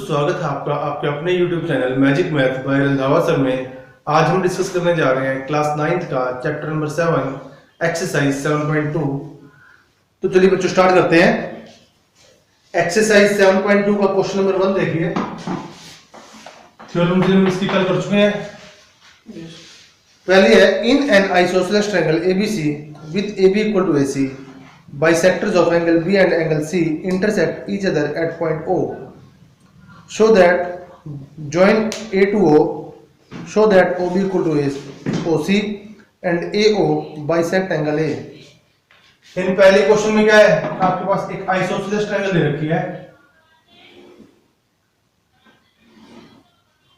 स्वागत है आपका आपके अपने YouTube channel magic math bye Randhawa sir में। आज हम डिस्कस करने जा रहे हैं क्लास 9th का चैप्टर नंबर 7 एक्सरसाइज 7.2। तो चलिए बच्चों स्टार्ट करते हैं। एक्सरसाइज 7.2 का क्वेश्चन नंबर 1 देखिए। थ्योरम से हम इसकी कल कर चुके हैं। पहली है in an isosceles triangle ABC with AB equal to AC bisectors of angle B and angle C intersect each other at point O. Show that join A to O. Show that OB equal to OC and AO bisect angle A. इन पहले question में क्या है, आपके पास एक isosceles triangle दे रखी है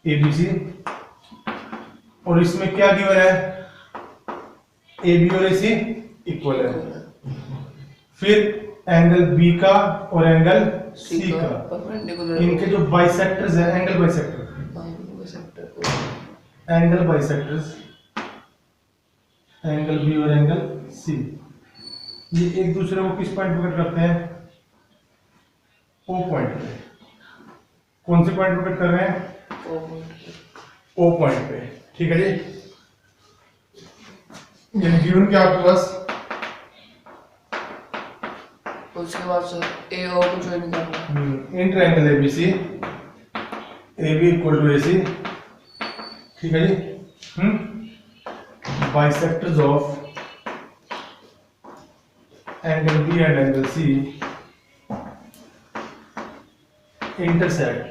ABC और इसमें क्या गिवन है, AB और AC इक्वल है। फिर एंगल B का और एंगल C का, इनके जो बाइसेक्टर्स है एंगल बाइसेक्टर्स एंगल B और एंगल C, ये एक दूसरे को किस पॉइंट पे कट करते हैं, O पॉइंट पे। कौन से पॉइंट पे कट कर रहे हैं, O पॉइंट पे। ठीक है जी। ये गिवन क्या आपके पास, उसके बाद सर ए और को ज्वाइन करना in triangle ABC AB equal to AC। ठीक है जी। Bisectors of angle B and angle C intersect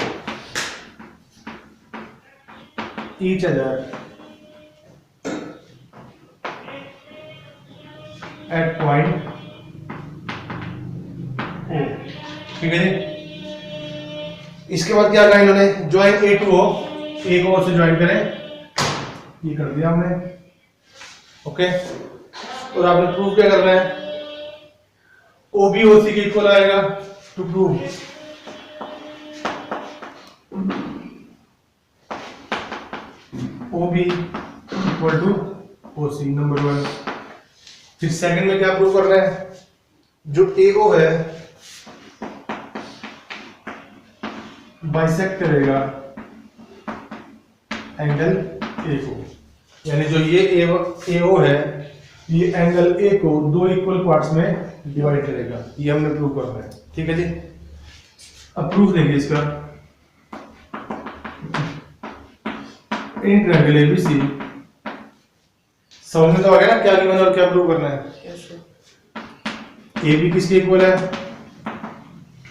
each other at point O। ठीक है जी। इसके बाद क्या करना इन्होंने, join A to O, A को O से ज्वाइन करें, ये कर दिया हमने। ओके, और आपने प्रूव क्या करना है, OB OC के इक्वल आएगा। To prove OB equal to OC, number 1। फिर सेकंड में क्या प्रूव करना है, जो AO है बाइसेक्ट करेगा एंगल A को, यानी जो ये AO है ये एंगल A को दो इक्वल पार्ट्स में डिवाइड करेगा। ये हमने प्रूव करना है। ठीक है जी। अब प्रूफ देखिए इसका, इन ट्रायंगल ABC, समझ में तो आ गया ना क्या गिवन और क्या प्रूव करना है। Yes sir. AB किसके इक्वल है,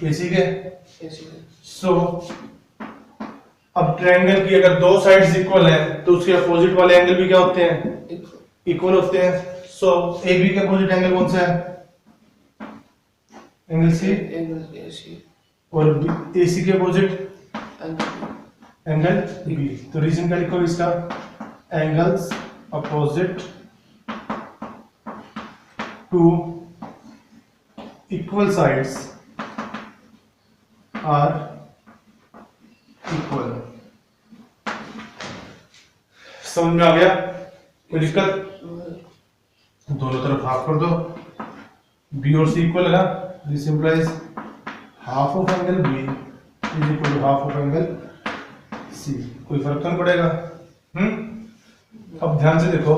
AC के। ऐसे सो अब ट्रायंगल की अगर दो साइड्स इक्वल हैं तो उसके अपोजिट वाले एंगल भी क्या होते हैं, इक्वल होते हैं। सो AB के अपोजिट एंगल कौन सा है, एंगल C, एंगल ऐसे और AC के अपोजिट एंगल B। तो रीजन क्या लिखो इसका, angles opposite to equal sides are equal. समझ में आ गया, कोई दिक्कत, दोनों तरफ हाफ कर दो, B और C इक्वल है ना, this implies half of angle B is equal to half of angle C। कोई फर्क तो नहीं पड़ेगा। अब ध्यान से देखो,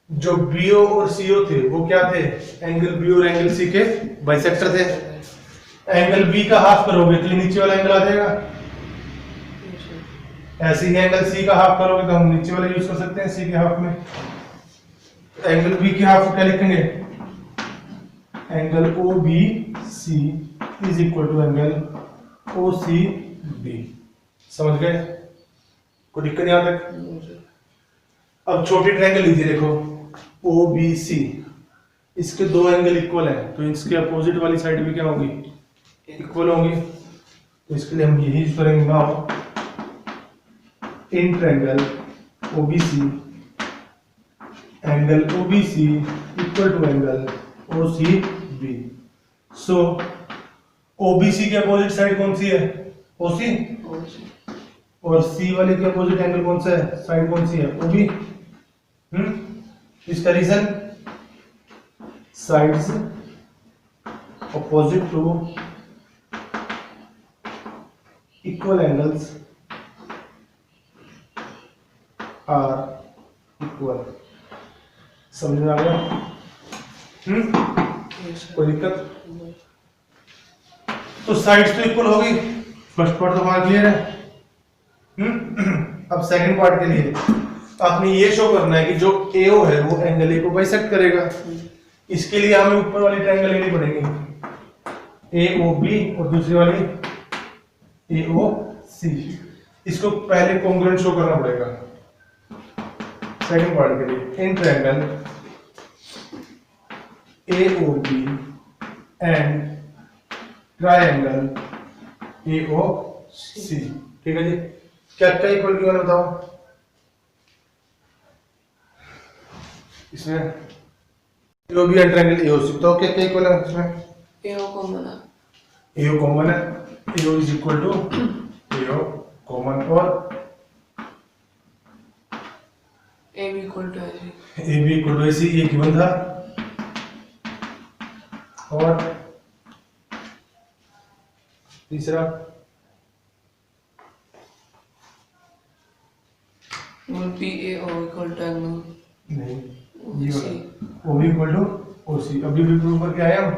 जो BO और CO थे वो क्या थे, एंगल B और एंगल C के बाइसेक्टर थे। एंगल B का हाफ करोगे तो नीचे वाला एंगल आ जाएगा, ऐसे ही एंगल C का हाफ करोगे तो हम नीचे वाला यूज कर सकते हैं C के हाफ में। एंगल B के हाफ को क्या लिखेंगे, angle OBC is equal to angle OCB। समझ गए, कोई दिक्कत नहीं यहाँ तक। अब छोटी ट्रायंगल लीजिए, देखो OBC, इसके दो एंगल इक्वल हैं तो इसके अपोजिट वाली साइड भी क्या होगी, इक्वल होंगी। तो इसके लिए हम यही यूज करेंगे now, in triangle OBC angle OBC equal to angle OCB। So OBC के अपोजिट साइड कौन सी है, OC, और C वाले के अपोजिट एंगल कौन सा है, साइड कौन सी है, OB। इसका reason, sides opposite to equal angles are equal. समझ में आ गया? Yes, sir. कोई दिक्कत? तो साइड्स तो इक्वल हो गई, फर्स्ट पार्ट तो हमारा क्लियर है। अब सेकंड पार्ट के लिए आपने ये शो करना है कि जो AO है वो एंगल ए को बाइसेक्ट करेगा। इसके लिए हमें ऊपर वाली ट्रायंगल लेनी पड़ेगी, AOB, और दूसरी वाली AOC। इसको पहले कॉन्ग्रुएंट शो करना पड़ेगा सेकंड पार्ट के लिए। In triangle AOB and triangle AOC, ठीक है जी। क्या क्या इक्वल क्यों है बताओ? इसमें AOB एंड ट्रायंगल AOC, तो क्या क्या इक्वल है इसमें? AO कॉमन है। AO कॉमन है, AO is equal to AO common, और AB equal to AC। AB equal to AC, ये गिवन था। और तीसरा will be AO equal to angle नहीं, ये OC। वाला OB इक्वल टू OC। अभी भी प्रूव करके आया हम,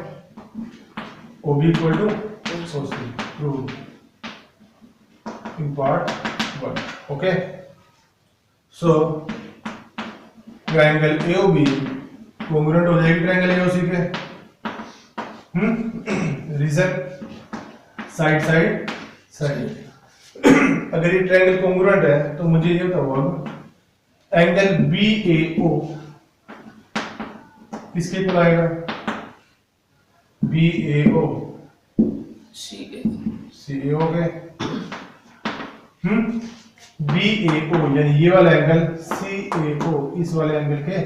OB equal to OC prove in part 1। Okay, so triangle AOB congruent हो जाएगी ट्रायंगल AOC के। Reason side side side. अगर ये ट्रायंगल कॉन्ग्रुएंट है तो मुझे ये बताओ अब एंगल BAO किसके इक्वल आएगा? BAO CA। CAO के। BAO यानी ये वाला एंगल CAO इस वाले एंगल के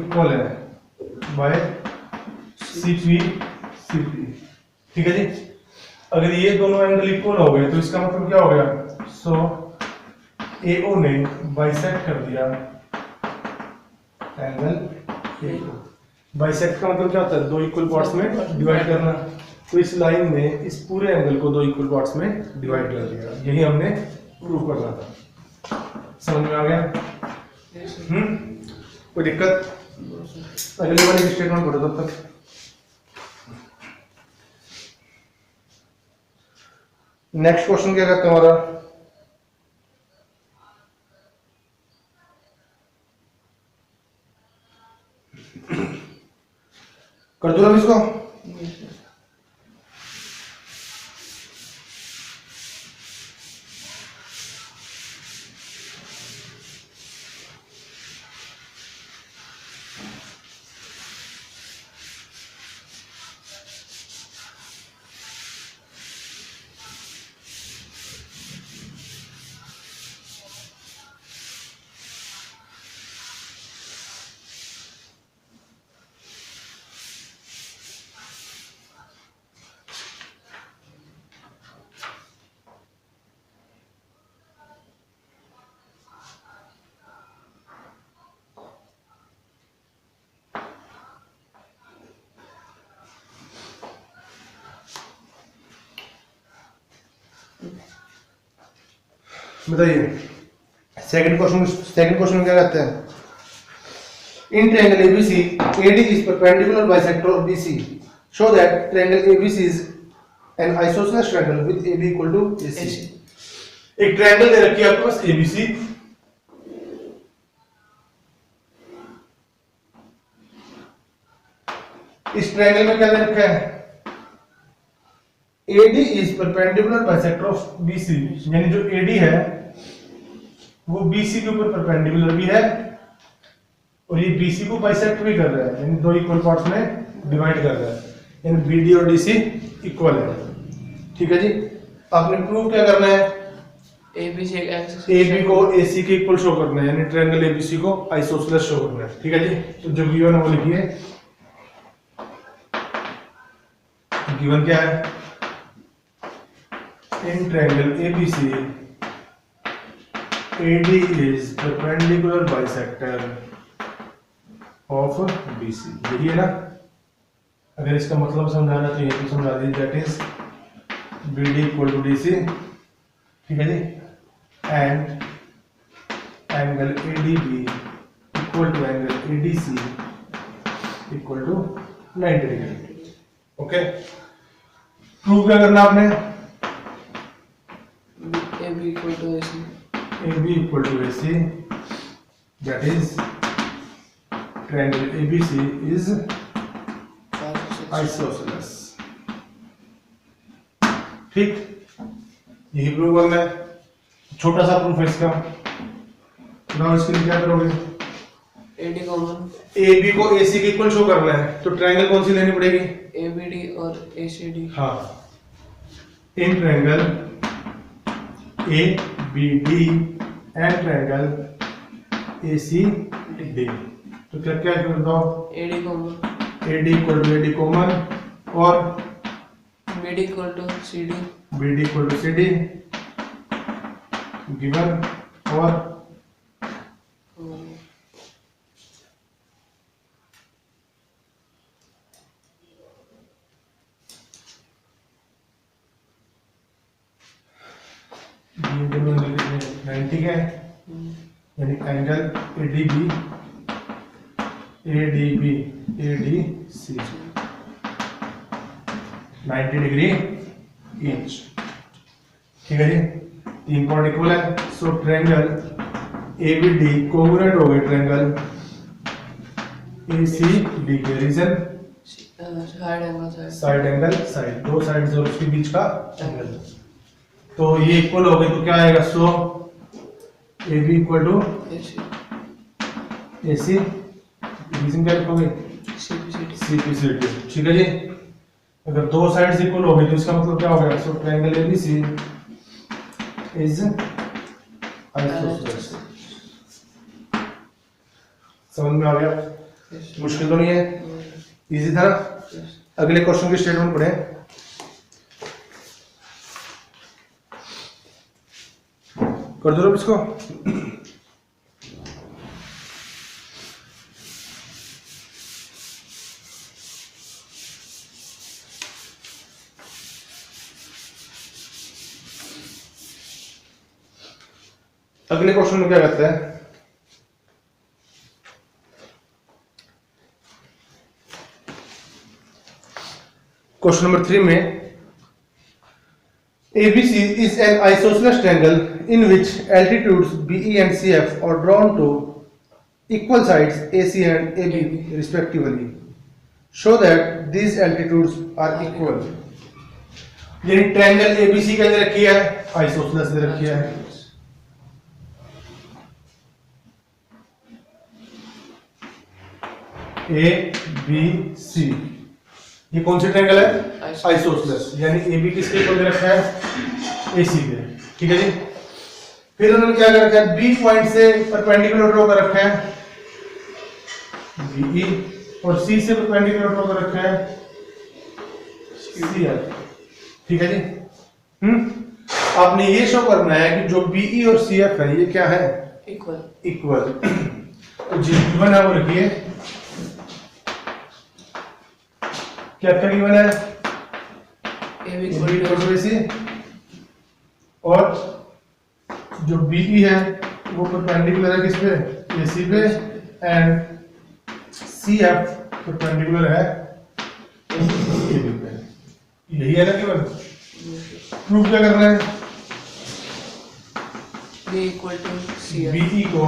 इक्वल है बाय CP। ठीक है जी। अगर ये दोनों एंगल इक्वल हो गए तो इसका मतलब क्या हो गया? सो AO ने बाइसेक्ट कर दिया एंगल AO। बाइसेक्ट का मतलब क्या होता है? दो इक्वल पार्ट्स में डिवाइड करना। तो इस लाइन ने इस पूरे एंगल को दो इक्वल पार्ट्स में डिवाइड कर दिया, यही हमने प्रूव करना था। समझ में आ गया? Yes, sir. कोई दिक्कत? अगली वाली स्टेटमेंट पढ़ो तब तक। नेक्स्ट क्वेश्चन क्या कहते हैं हमारा? कर दो ना इसको। Yes, sir. बताइए सेकंड क्वेश्चन क्या कहते हैं? In triangle ABC AD is perpendicular bisector of BC. Show that triangle ABC is an isosceles triangle with AB equal to AC. एक ट्रायंगल दे रखी है आपके पास ABC। इस ट्रायंगल में क्या दे रखा है? AD is perpendicular bisector of BC, यानी जो AD है वो BC के ऊपर परपेंडिकुलर भी है और ये BC को बाइसेक्ट भी कर रहा है, यानी दो इक्वल पार्ट्स में डिवाइड कर रहा है, यानी BD और DC इक्वल है। ठीक है जी। आपने प्रूव क्या करना है? ABC एक एक्सिस AB को AC के इक्वल शो करना है, यानी ट्रायंगल ABC को आइसोसेलेस शो करना है। ठीक है जी। तो जो गिवन है वो लिखिए। गिवन क्या है? In triangle ABC AD is perpendicular bisector of BC। यही है ना? अगर इसका मतलब समझाना तो ये भी समझा दीजिए, that is B D equal to D C, ठीक है जी, and angle A D B equal to angle A D C equal to 90 degree. Okay, prove क्या करना आपने? A B equal to A C, A B equal to A C, that is triangle A B C is isosceles. ठीक, यही prove करना है, छोटा सा proof है इसका। नाउ इसके लिए क्या करोगे? एडी कॉमन, ए बी को ए सी के इक्वल शो करना है, तो ट्रायंगल कौन सी लेनी पड़ेगी? ए बी डी और ए सी डी। हाँ, in triangle A B D and triangle A C D, तो क्या क्या कर दो? AD common, A D equal to A D common, और B D equal to C D, B D equal to C D given, और दोनों angle 90 के हैं, यानी angle A D B A D C 90 degree each, ठीक है जी। तीन पॉइंट इक्वल है, so triangle A B D coordinate हो गए ट्रायंगल ए सी डी के, reason side angle, side angle, side दो साइड और उसके बीच का एंगल, तो ये इक्वल हो गए, तो क्या आएगा? So A B equal to A C, A C, reason क्या लिखोगे? C P C D, C P C D, ठीक है जी। अगर दो साइड्स इक्वल हो गए तो इसका मतलब क्या हो गया? So triangle A B C is isosceles. समझ में आ गया? मुश्किल तो नहीं है, इजी था ना? अगले क्वेश्चन की स्टेटमेंट पढ़े। कर दो इसको। अगले क्वेश्चन में क्या कहता है? क्वेश्चन नंबर 3 में ABC is an isosceles triangle in which altitudes BE and CF are drawn to equal sides AC and AB respectively. Show that these altitudes are equal. यानी ट्रायंगल ABC के अंदर रखी है, आइसोसेलेस दे रखी है। A B C, ये कौन सी triangle है? आइसोसेलेस, यानी ए बी किसके इक्वल दे रखा है? ए सी पे, ठीक है जी। फिर उन्होंने क्या कर रखा है? बी पॉइंट से परपेंडिकुलर ड्रॉ कर रखा है बीई, और सी से परपेंडिकुलर ड्रॉ कर रखा है सी एफ, ठीक है जी। आपने ये शो करना है कि जो बीई और सी एफ है ये क्या है? Equal, equal. तो जी गिवन है वो रखिए, क्या क्या गिवन है? A B equal to A सी, और जो बीई है वो परपेंडिकुलर है किस पे? एसी पे, एंड सी एफ परपेंडिकुलर है एबी पे। यही है ना केवल? प्रूफ क्या करना है? B equal to C F, BE को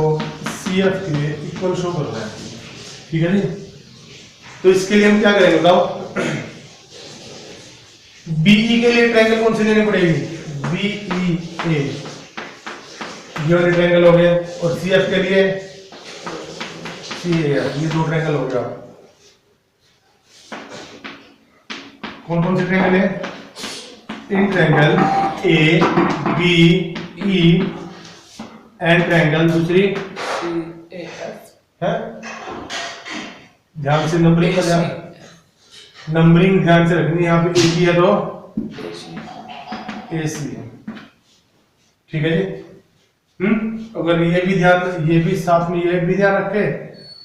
सी एफ के इक्वल शो करना है, ठीक है जी। तो इसके लिए हम क्या करेंगे बताओ? बीई के लिए ट्रायंगल कौन सी लेनी पड़ेगी? बीई ए, ये वाले ट्रायंगल हो गए, और सी एफ के लिए सी ए, ये दो ट्रायंगल हो गया। कौन कौन से ट्रायंगल है? In triangle A B E and triangle दूसरी सी ए एफ, है, ध्यान से नंबरिंग का ध्यान, नंबरिंग ध्यान से रखनी है। यहाँ पे ए बी है तो ए सी है, ठीक है जी। अगर ये भी ध्यान, ये भी साथ में ये भी ध्यान रखे,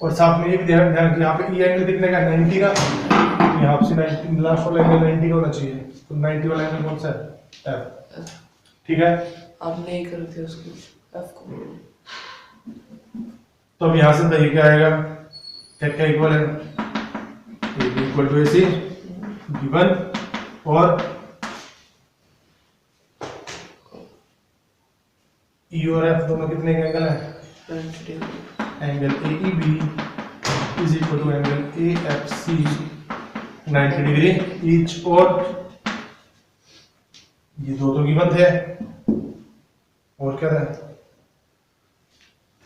और साथ में ये भी ध्यान रखे यहाँ पे ई एंगल कितने का? 90 का, यहाँ से 90, लास्ट वाला एंगल 90 का होना चाहिए। तो 90 वाला एंगल कौन सा है? एफ। ठीक है, आप नहीं करते उसको एफ को। तो अब यहां से बताइए क्या आएगा, क्या क्या इक्वल है, A B equal to A C given, और ई और एफ दोनों कितने के एंगल है, 90 degree. Angle A E B is equal to angle A F C 90 degree each, और ये दो तो गिवन थे, और क्या था,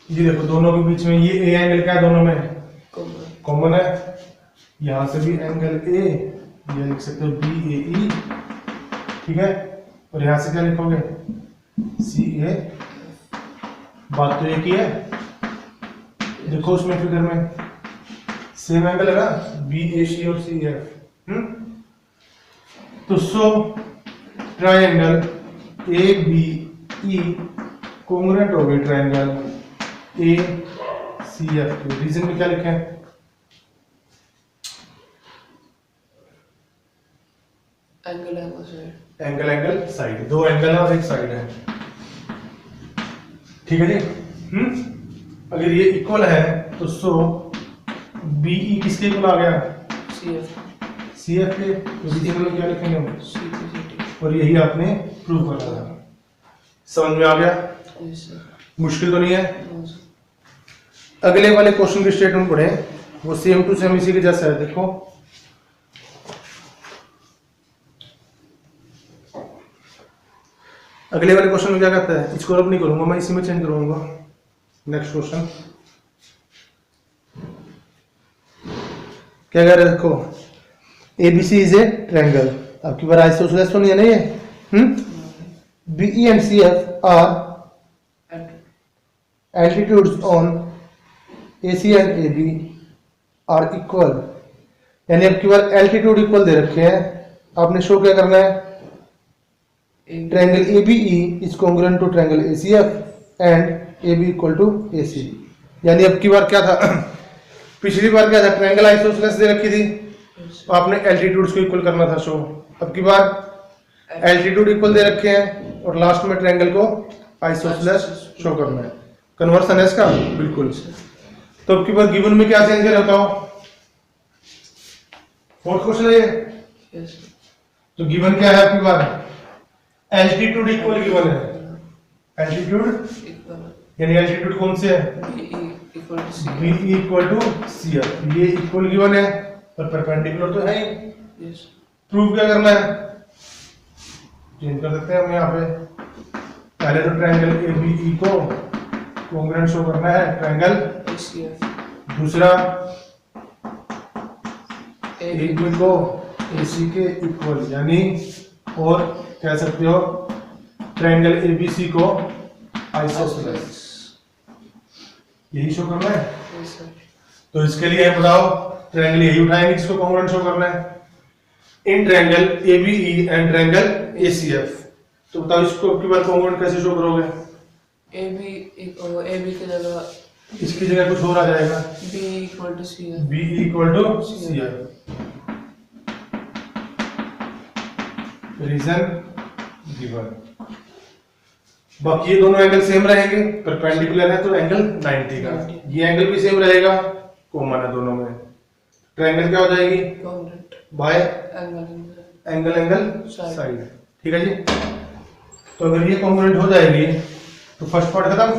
ये देखो दोनों के बीच में ये ए एंगल क्या है, दोनों में कॉमन है, यहां से भी एंगल ए, ये लिख सकते हो बी ए ई, ठीक है, और यहां से क्या लिखोगे सी ए, बात तो एक ही है, देखो उसमें फिगर में सेम एंगल है ना, बी ए सी और सी एफ। तो so triangle A B E congruent हो गए ट्रायंगल ए सी एफ के। रीजन में क्या लिखे हैं, angle angle side, angle angle side, दो एंगल है और एक साइड है, ठीक है जी। अगर ये इक्वल है तो सो बीई किसके इक्वल आ गया, सी एफ के, तो रीजन में क्या लिखेंगे हम, सी पी सी टी। और यही आपने प्रूव करना था। समझ में आ गया, यस सर। मुश्किल तो नहीं है। No sir. अगले वाले क्वेश्चन की स्टेटमेंट पढ़े, वो सेम टू सेम इसी के जैसा है, देखो अगले वाले क्वेश्चन में क्या कहता है, इसको रब नहीं करूंगा मैं, इसी में चेंज करूंगा। नेक्स्ट क्वेश्चन क्या कह रहे हैं, देखो एबीसी इज ए ट्रायंगल, आपकी बार आइसोसेलेस तो नहीं है ना ये, BE and CF are altitudes on AC and AB are equal, यानी आपकी बार एल्टीट्यूड इक्वल दे रखे हैं, आपने शो क्या करना है, triangle ABE is congruent to triangle ACF and AB equal to AC। यानी अब की बार क्या था पिछली बार क्या था, ट्रायंगल आइसोसेलेस दे रखी थी, तो आपने एल्टीट्यूड्स को इक्वल करना था शो। अब की बार एल्टीट्यूड इक्वल दे रखे हैं और लास्ट में ट्रायंगल को आइसोसेलेस शो करना है। कन्वर्सन है इसका, बिल्कुल। तो अब की बार गिवन में क्या चेंज है बताओ, फोर्थ क्वेश्चन है ये। यस तो गिवन क्या है आपकी बार, एल्टीट्यूड इक्वल गिवन है, एल्टीट्यूड इक्वल यानी एल्टीट्यूड कौन से है, B equal to C B equal to C F, ये इक्वल गिवन है और परपेंडिकुलर तो है ही। यस प्रूफ क्या करना है, चेंज कर सकते हैं हम यहाँ पे, पहले तो ट्रायंगल एबीई को कॉन्ग्रुएंट शो करना है ट्रायंगल, ACF दूसरा AB एबी को एसी के इक्वल, यानी और कह सकते हो ट्रायंगल एबीसी को आइसोसेलेस, यही शो करना है। Yes sir. तो इसके लिए बताओ ट्रायंगल यही उठाएंगे जिसको कॉन्ग्रुएंट शो करना है, in triangle ABE and triangle ACF. तो बताओ इसको की बार कॉन्ग्रुएंट कैसे शो करोगे, AB की जगह इसकी जगह कुछ और आ जाएगा, B equal to C F. B equal to C F. Reason given, बाकी ये दोनों एंगल सेम रहेंगे, परपेंडिकुलर है तो एंगल 90 का, ये एंगल भी सेम रहेगा, कॉमन है दोनों में, ट्रायंगल क्या हो जाएगी congruent bye angle angle side. ठीक है जी। तो अगर ये कॉन्ग्रुएंट हो जाएगी तो फर्स्ट पार्ट खत्म।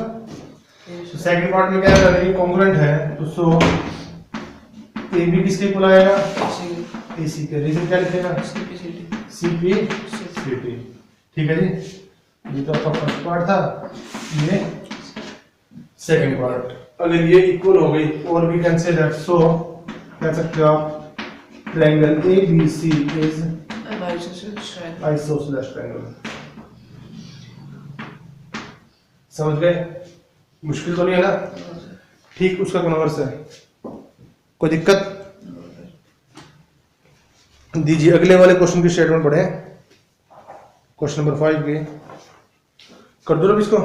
तो सेकंड पार्ट में क्या है, अगर ये कॉन्ग्रुएंट है तो सो ए बी किसके इक्वल आएगा, एसी के। रीजन क्या लिखेगा, सीपी सीटी। ठीक है जी, ये तो आपका फर्स्ट पार्ट था, ये सेकंड पार्ट। अगर ये इक्वल हो गई और वी कैन से दैट, सो कह सकते हो आप triangle ABC is isosceles triangle. समझ गए, मुश्किल तो नहीं है ना, ठीक उसका कन्वर्स है, कोई दिक्कत दीजिए। अगले वाले क्वेश्चन की स्टेटमेंट पढ़े, क्वेश्चन नंबर 5 की कर दो अब इसको।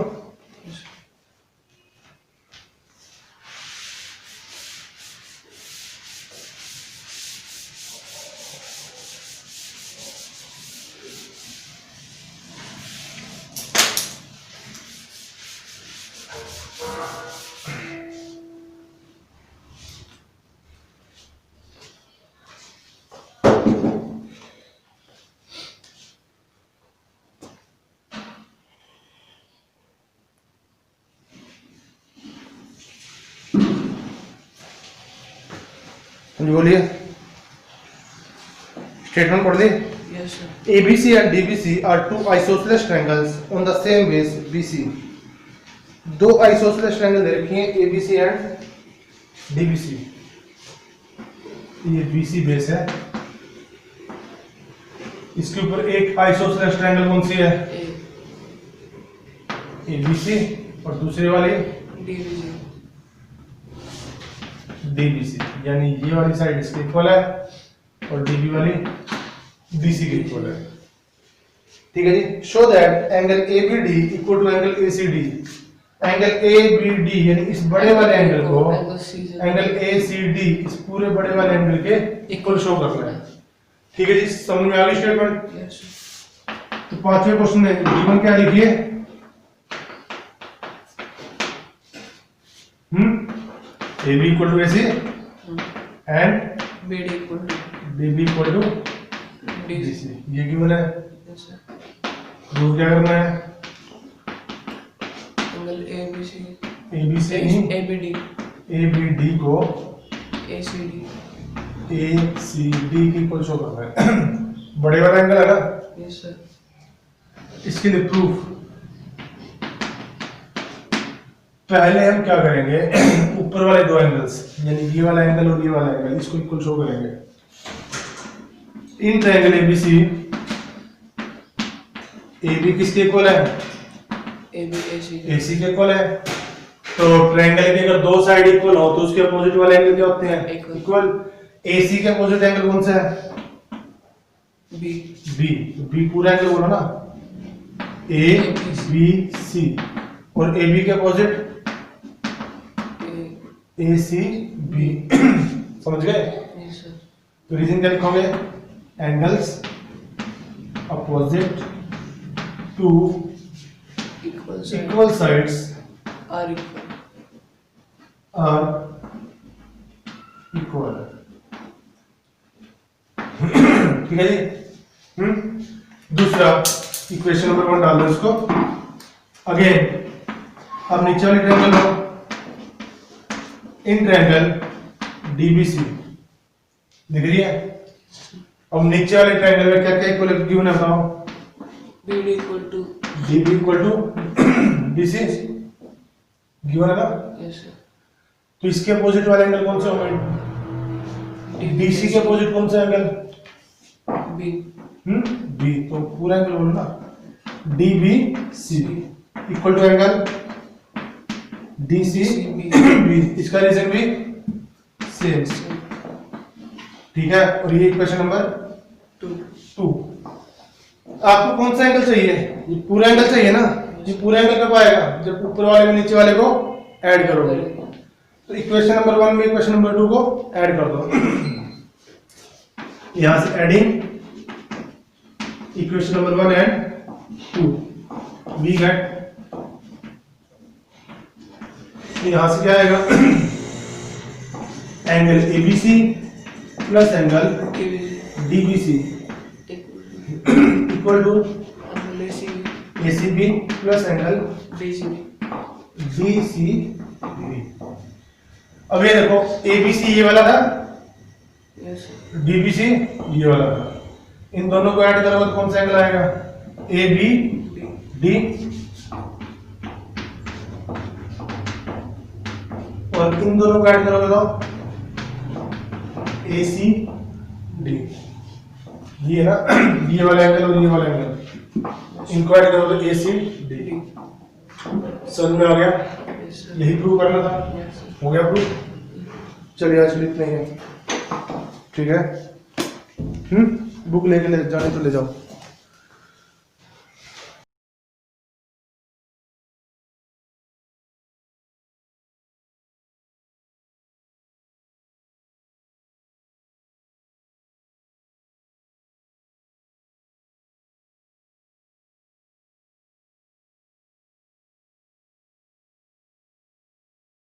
जी बोलिए, स्टेटमेंट पढ़ ली। Yes, sir. ABC and DBC are two isosceles triangles on the same base BC. दो isosceles triangle दे रखी हैं ABC and DBC। ये BC बेस है, इसके ऊपर एक isosceles triangle कौन सी है? A, ABC और दूसरी वाली DBC. DBC, यानी ये वाली साइड इसके इक्वल है और DB वाली BC के इक्वल है। ठीक है जी। Show that angle ABD equal to angle ACD। Angle ABD यानी इस बड़े वाले एंगल को Angle C से एंगल ACD इस पूरे बड़े वाले एंगल के इक्वल शो करना है। ठीक है जी, समझ में आ गई स्टेटमेंट? Yes, sir. तो पांचवें क्वेश्चन में गिवन क्या लिखिए? AB equal to AC and BD equal to DB equal to DC. DC। ये गिवन है। Yes, sir. प्रूव क्या करना है? Angle ABC. ABC नहीं, ABD. ABD को ACD. ACD की इक्वल शो करना है। बड़े वाला एंगल है ना, Yes, sir. इसके लिए प्रूफ पहले हम क्या करेंगे, ऊपर वाले दो एंगल्स यानी ये वाला एंगल और ये वाला एंगल इसको इक्वल शो करेंगे। इन ट्रायंगल ABC AB किसके इक्वल है? AB AC. AC के इक्वल है। तो ट्रायंगल की अगर दो साइड इक्वल हो तो उसके अपोजिट वाले एंगल क्या होते हैं? Equal. इक्वल। AC के अपोजिट एंगल कौन सा है? B. B। B पूरा एंगल बोलो ना, ABC और AB के अपोजिट A. ACB। समझ गए? Yes, sir. तो रीजन क्या लिखोगे? Angles opposite to Equal side equal sides are equal. Are equal. ठीक है जी। दूसरा इक्वेशन नंबर 1 डाल दो इसको। अगेन अब नीचे वाली triangle low, in triangle DBC दिख रही है। अब नीचे वाले ट्रायंगल में क्या क्या इक्वल गिवन है बताओ? BD equal to DB equal to BC given है ना। yes, sir. तो इसके अपोजिट वाले एंगल कौन से होंगे? BC के अपोजिट कौन सा एंगल? B. B। तो पूरा एंगल बोलो ना, DBC equal to angle DCB। इसका रीजन भी सेम। ठीक है। और ये इक्वेशन नंबर 2। आपको कौन सा एंगल चाहिए? ये पूरा एंगल चाहिए ना। ये पूरा एंगल कब आएगा? जब ऊपर वाले में नीचे वाले को ऐड करोगे। तो इक्वेशन नंबर 1 में इक्वेशन नंबर 2 को ऐड कर दो। यहां से adding equation number 1 and 2 we get, यहां से क्या आएगा? Angle ABC plus angle DBC equal to Angle ACB. ACB plus angle DCB. DCB। अब ये देखो, ABC ये वाला था, Yes, sir. DBC ये वाला था। इन दोनों को ऐड करोगे तो कौन सा एंगल आएगा? ABD। और इन दोनों को ऐड करोगे तो ACD। ये है ना, ये वाला एंगल और ये वाला एंगल, इनको ऐड करोगे तो ACD। समझ में आ गया? Yes, sir. यही प्रूव करना था। Yes, sir. हो गया प्रूफ? चलिए आज के लिए इतना ही है। ठीक है। बुक लेके ले जाने तो ले जाओ।